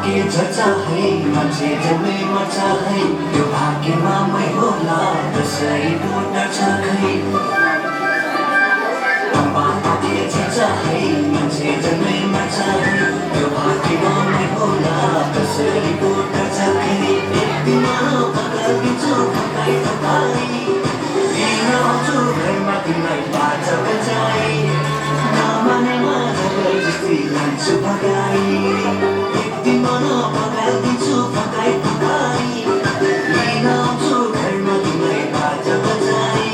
भाग्य चर्चा है मान्छे जन्मै मर्छ है यो भाग्यमा मै होला कसैको डर छ खै भाग्य चर्चा है मान्छे जन्मै मर्छ है यो भाग्यमा मै होला कसैको डर छ खै एक दिन पकाइदिन्छु फकाइ फकाइ लिन आउँछु घरमा तिमीलाई बाजा बजाइ नमानेमा जबरजस्ती लान्छु फकाइ एक दिन पकाइदिन्छु फकाइ फकाइ लिन आउँछु घरमा तिमीलाई बाजा बजाइ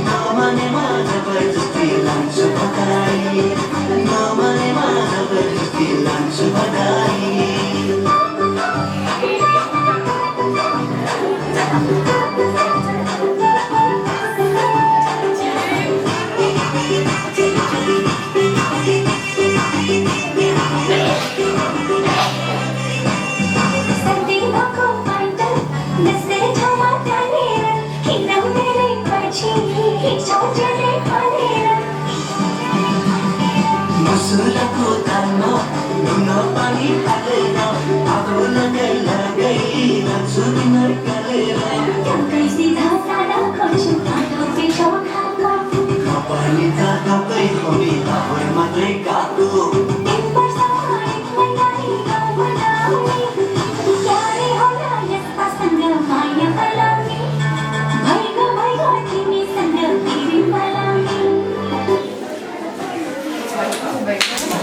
नमानेमा जबरजस्ती लान्छु फकाइ नमानेमा जबरजस्ती लान्छु फकाइ मुसुराको तालमा नुन पानी हालेर आगो लगाइ लगाइ लान्छु बिनर गरेर पानी त तपाईँ हामी आफै मात्रै गएको